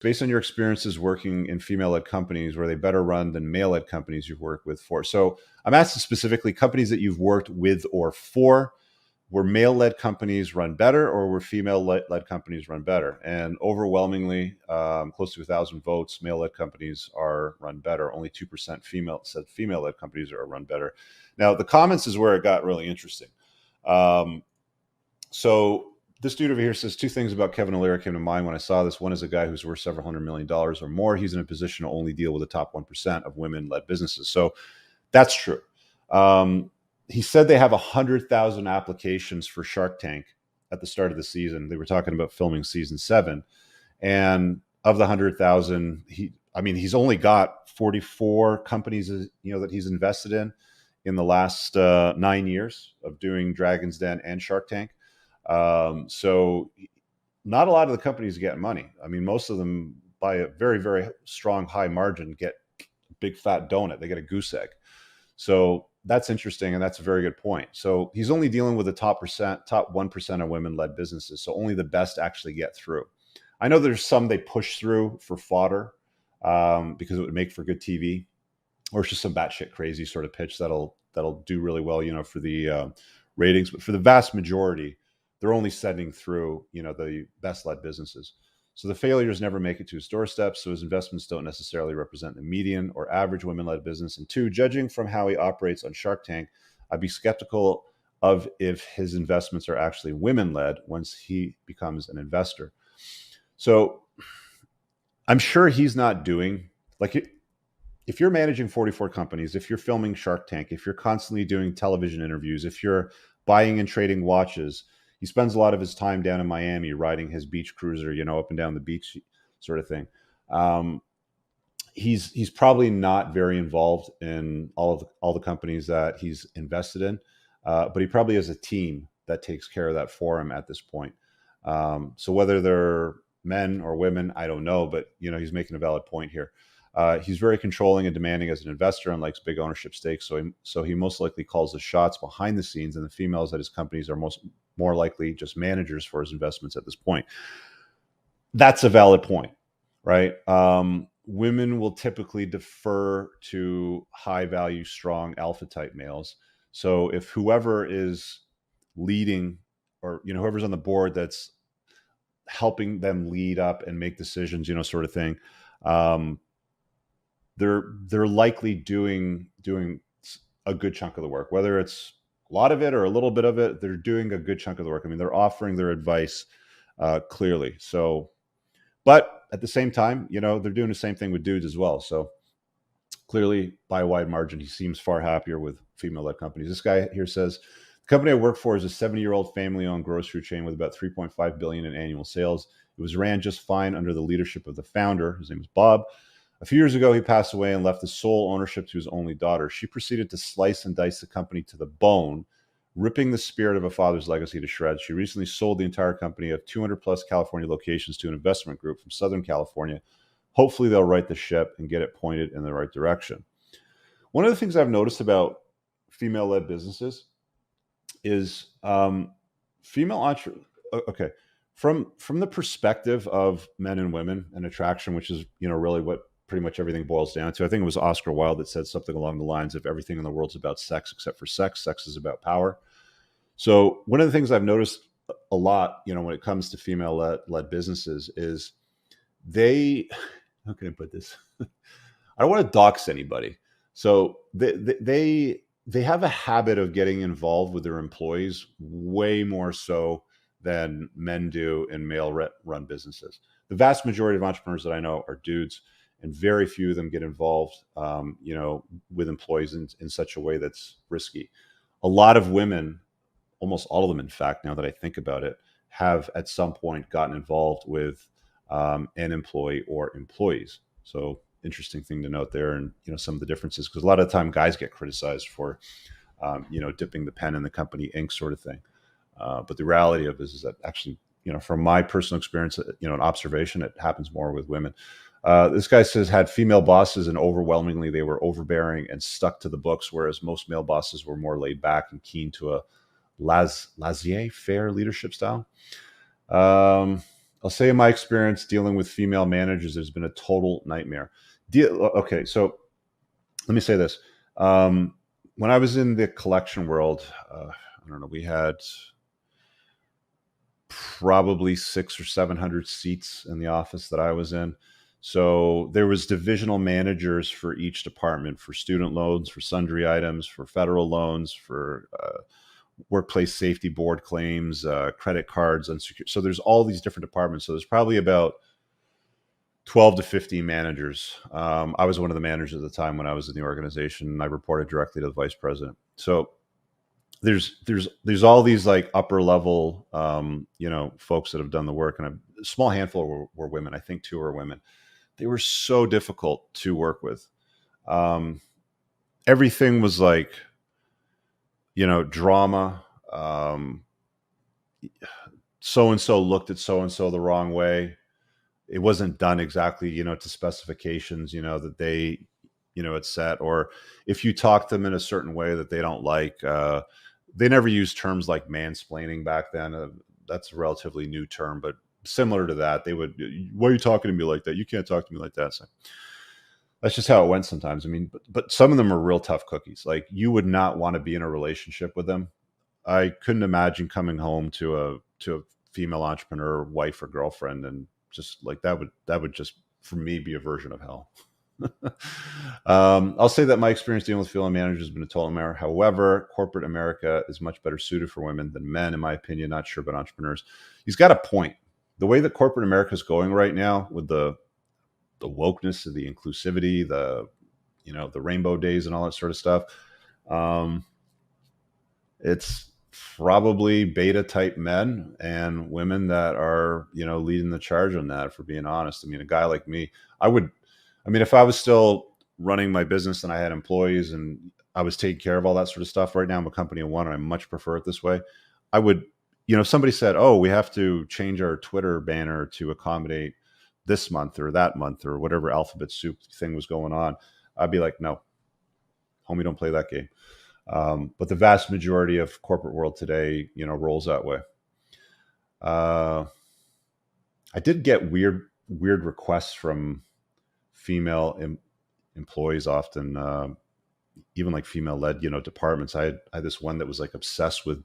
based on your experiences working in female-led companies, were they better run than male-led companies you've worked with for? So I'm asking specifically companies that you've worked with or for. Were male-led companies run better, or were female-led companies run better? And overwhelmingly, close to 1,000 votes, male-led companies are run better. Only 2% female said female-led companies are run better. Now, the comments is where it got really interesting. So this dude over here says two things about Kevin O'Leary came to mind when I saw this. One is a guy who's worth several $100 million or more. He's in a position to only deal with the top 1% of women-led businesses. So that's true. He said they have 100,000 applications for Shark Tank at the start of the season. They were talking about filming season 7. And of the 100,000, he's only got 44 companies, that he's invested in the last 9 years of doing Dragon's Den and Shark Tank. So not a lot of the companies get money. I mean, most of them, by a very, very strong high margin, get a big fat donut. They get a goose egg. So that's interesting, and that's a very good point. So he's only dealing with the top 1% of women-led businesses. So only the best actually get through. I know there's some they push through for fodder because it would make for good TV, or it's just some batshit crazy sort of pitch that'll do really well, for the ratings. But for the vast majority, they're only sending through, the best-led businesses. So the failures never make it to his doorstep. So his investments don't necessarily represent the median or average women-led business. And 2, judging from how he operates on Shark Tank, I'd be skeptical of if his investments are actually women-led once he becomes an investor. So I'm sure he's not doing, if you're managing 44 companies, if you're filming Shark Tank, if you're constantly doing television interviews, if you're buying and trading watches, he spends a lot of his time down in Miami riding his beach cruiser, up and down the beach sort of thing. He's probably not very involved in all the companies that he's invested in, but he probably has a team that takes care of that for him at this point. So whether they're men or women, I don't know, but he's making a valid point here. He's very controlling and demanding as an investor and likes big ownership stakes. So he most likely calls the shots behind the scenes, and the females at his companies are more likely just managers for his investments at this point. That's a valid point, right? Women will typically defer to high value, strong alpha type males. So if whoever is leading, or whoever's on the board that's helping them lead up and make decisions, sort of thing, they're likely doing a good chunk of the work, whether it's a lot of it or a little bit of it. They're doing a good chunk of the work. I mean, they're offering their advice clearly. So, but at the same time, they're doing the same thing with dudes as well. So clearly, by a wide margin, he seems far happier with female-led companies. This guy here says, the company I work for is a 70-year-old family-owned grocery chain with about $3.5 billion in annual sales. It was ran just fine under the leadership of the founder. His name is Bob. A few years ago, he passed away and left the sole ownership to his only daughter. She proceeded to slice and dice the company to the bone, ripping the spirit of a father's legacy to shreds. She recently sold the entire company of 200-plus California locations to an investment group from Southern California. Hopefully, they'll right the ship and get it pointed in the right direction. One of the things I've noticed about female-led businesses is female entrepreneurs. Okay, from the perspective of men and women and attraction, which is really what pretty much everything boils down to. I think it was Oscar Wilde that said something along the lines of everything in the world's about sex except for sex. Sex is about power. So one of the things I've noticed a lot, when it comes to female-led businesses is how can I put this? I don't want to dox anybody. So they have a habit of getting involved with their employees way more so than men do in male-run businesses. The vast majority of entrepreneurs that I know are dudes, and very few of them get involved, with employees in such a way that's risky. A lot of women, almost all of them, in fact, now that I think about it, have at some point gotten involved with an employee or employees. So interesting thing to note there, and some of the differences, because a lot of the time guys get criticized for, dipping the pen in the company ink sort of thing. But the reality of it is that actually, from my personal experience, an observation, it happens more with women. This guy says had female bosses, and overwhelmingly they were overbearing and stuck to the books, whereas most male bosses were more laid back and keen to a laissez-faire leadership style. I'll say in my experience dealing with female managers, there's been a total nightmare. Okay, so let me say this. Um, when I was in the collection world, I don't know, we had probably 600 or 700 seats in the office that I was in. So there was divisional managers for each department, for student loans, for sundry items, for federal loans, for workplace safety board claims, credit cards, unsecured. So there's all these different departments. So there's probably about 12 to 15 managers. I was one of the managers at the time when I was in the organization, and I reported directly to the vice president. So there's all these like upper level folks that have done the work, and a small handful were women. I think two were women. They were so difficult to work with. Um, Everything was like drama. So and so looked at so and so the wrong way. It wasn't done exactly to specifications that they had set. Or if you talk to them in a certain way that they don't like, they never used terms like mansplaining back then. That's a relatively new term, but similar to that, they would, why are you talking to me like that? You can't talk to me like that. So that's just how it went sometimes. I mean, but some of them are real tough cookies. Like, you would not want to be in a relationship with them. I couldn't imagine coming home to a female entrepreneur, wife or girlfriend, and just like that would just, for me, be a version of hell. I'll say that my experience dealing with female managers has been a total nightmare. However, corporate America is much better suited for women than men, in my opinion. Not sure about entrepreneurs. He's got a point. The way that corporate America is going right now, with the wokeness, the inclusivity, the rainbow days and all that sort of stuff, it's probably beta type men and women that are leading the charge on that, for being honest. I mean, a guy like me, if I was still running my business and I had employees and I was taking care of all that sort of stuff, right now I'm a company of one and I much prefer it this way. I would, if somebody said, oh, we have to change our Twitter banner to accommodate this month or that month or whatever alphabet soup thing was going on, I'd be like, no, homie, don't play that game. But the vast majority of corporate world today, rolls that way. I did get weird requests from female employees often, even like female-led, departments. I had this one that was like obsessed with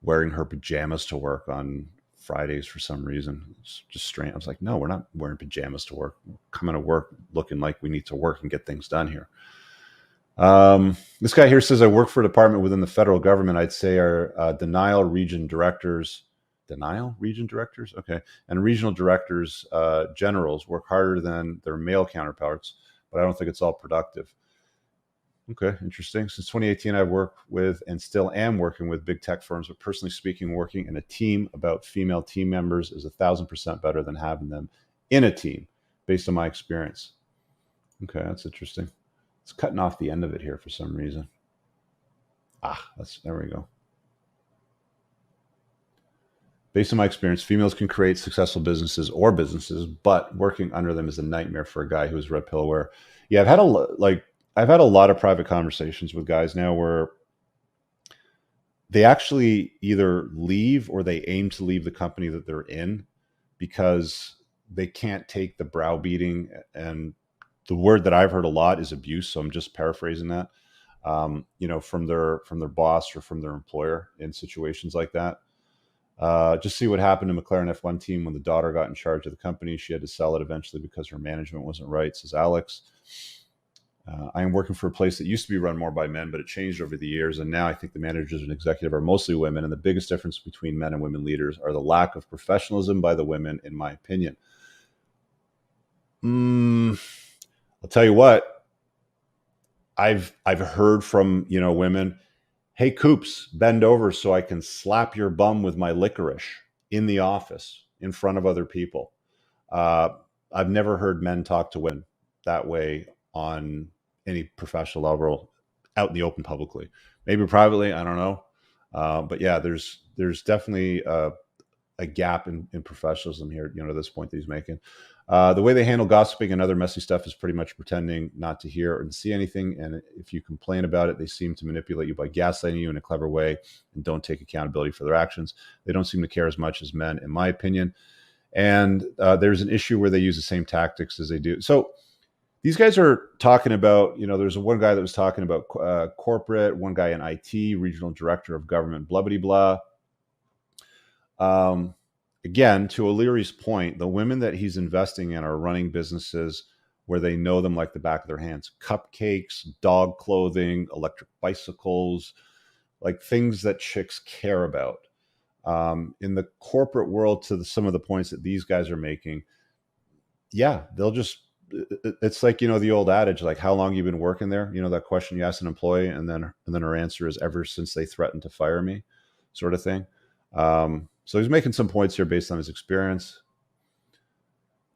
wearing her pajamas to work on Fridays for some reason. It's just strange. I was like, no, we're not wearing pajamas to work. We're coming to work looking like we need to work and get things done here. This guy here says, I work for a department within the federal government. I'd say our denial region directors, okay, and regional directors, generals work harder than their male counterparts, but I don't think it's all productive. Okay, interesting. Since 2018, I've worked with and still am working with big tech firms, but personally speaking, working in a team about female team members is 1,000% better than having them in a team, based on my experience. Okay, that's interesting. It's cutting off the end of it here for some reason. There we go. Based on my experience, females can create successful businesses, but working under them is a nightmare for a guy who's red pill aware. Yeah, I've had a lot of private conversations with guys now where they actually either leave or they aim to leave the company that they're in because they can't take the browbeating. And the word that I've heard a lot is abuse. So I'm just paraphrasing that, from their boss or from their employer in situations like that. Just see what happened to McLaren F1 team when the daughter got in charge of the company. She had to sell it eventually because her management wasn't right, says Alex. I am working for a place that used to be run more by men, but it changed over the years. And now I think the managers and executive are mostly women. And the biggest difference between men and women leaders are the lack of professionalism by the women, in my opinion. I'll tell you what, I've heard from, women, hey, Coops, bend over so I can slap your bum with my licorice in the office in front of other people. I've never heard men talk to women that way on any professional level out in the open publicly. Maybe privately, I don't know. But yeah, there's definitely a gap in professionalism here, at this point that he's making. The way they handle gossiping and other messy stuff is pretty much pretending not to hear or to see anything. And if you complain about it, they seem to manipulate you by gaslighting you in a clever way and don't take accountability for their actions. They don't seem to care as much as men, in my opinion. And there's an issue where they use the same tactics as they do. So these guys are talking about, there's one guy that was talking about corporate, one guy in IT, regional director of government, blah, blah, blah. Again, to O'Leary's point, the women that he's investing in are running businesses where they know them like the back of their hands. Cupcakes, dog clothing, electric bicycles, like things that chicks care about. In the corporate world, to some of the points that these guys are making, yeah, they'll just, it's like, the old adage, like, how long you been working there? That question you ask an employee, and then her answer is, ever since they threatened to fire me, sort of thing. So he's making some points here based on his experience.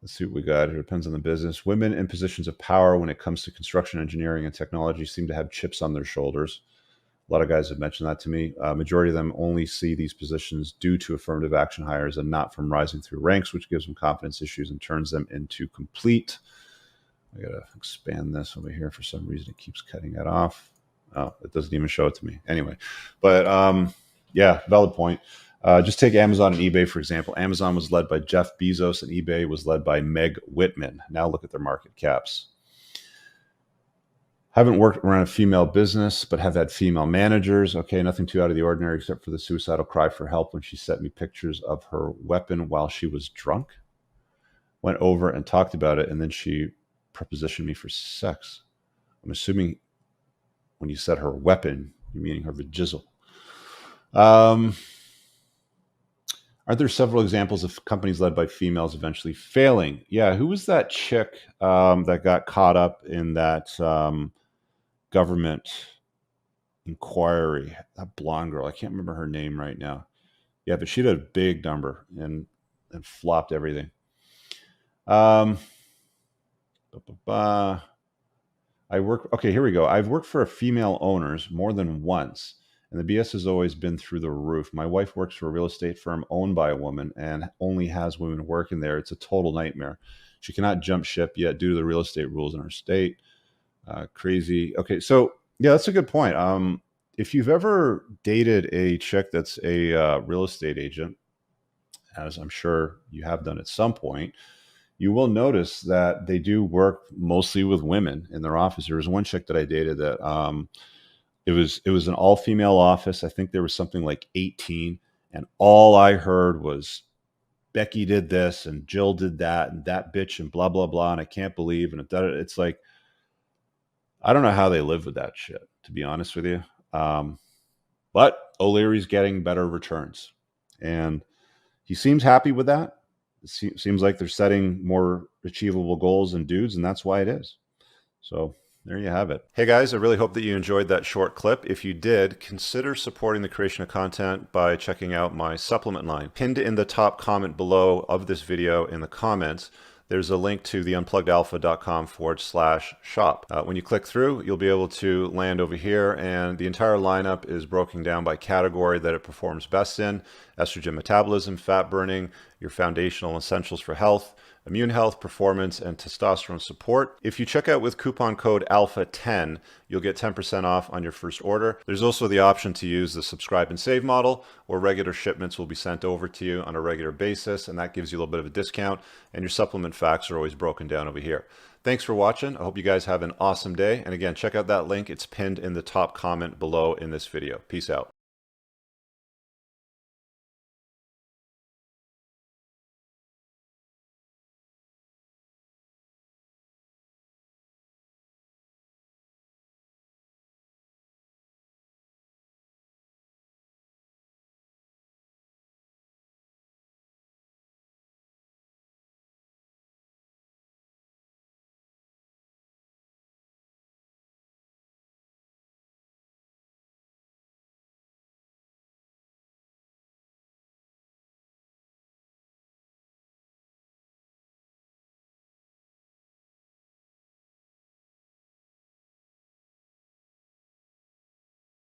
Let's see what we got here. Depends on the business. Women in positions of power when it comes to construction, engineering, and technology seem to have chips on their shoulders. A lot of guys have mentioned that to me. Majority of them only see these positions due to affirmative action hires and not from rising through ranks, which gives them confidence issues and turns them into complete. I got to expand this over here. For some reason, it keeps cutting that off. Oh, it doesn't even show it to me. Anyway, but yeah, valid point. Just take Amazon and eBay, for example. Amazon was led by Jeff Bezos and eBay was led by Meg Whitman. Now look at their market caps. Haven't worked around a female business, but have had female managers. Okay, nothing too out of the ordinary except for the suicidal cry for help when she sent me pictures of her weapon while she was drunk. Went over and talked about it, and then she propositioned me for sex. I'm assuming when you said her weapon, you're meaning her vajizzle. Aren't there several examples of companies led by females eventually failing? Yeah, who was that chick that got caught up in that government inquiry? That blonde girl. I can't remember her name right now. Yeah, but she did a big number and flopped everything. Okay, here we go. I've worked for female owners more than once, and the BS has always been through the roof. My wife works for a real estate firm owned by a woman and only has women working there. It's a total nightmare. She cannot jump ship yet due to the real estate rules in her state. Crazy. Okay, so yeah, that's a good point. If you've ever dated a chick that's a real estate agent, as I'm sure you have done at some point, you will notice that they do work mostly with women in their office. There was one chick that I dated that it was an all-female office. I think there was something like 18, and all I heard was Becky did this and Jill did that and that bitch and blah blah blah, and I can't believe, and it's like, I don't know how they live with that shit, to be honest with you. But O'Leary's getting better returns, and he seems happy with that. It seems like they're setting more achievable goals and dudes, and that's why it is. So there you have it. Hey guys, I really hope that you enjoyed that short clip. If you did, consider supporting the creation of content by checking out my supplement line. Pinned in the top comment below of this video in the comments, there's a link to the unpluggedalpha.com/shop. When you click through, you'll be able to land over here, and the entire lineup is broken down by category that it performs best in: estrogen metabolism, fat burning, your foundational essentials for health, immune health, performance, and testosterone support. If you check out with coupon code ALPHA10, you'll get 10% off on your first order. There's also the option to use the subscribe and save model, where regular shipments will be sent over to you on a regular basis, and that gives you a little bit of a discount, and your supplement facts are always broken down over here. Thanks for watching. I hope you guys have an awesome day. And again, check out that link. It's pinned in the top comment below in this video. Peace out.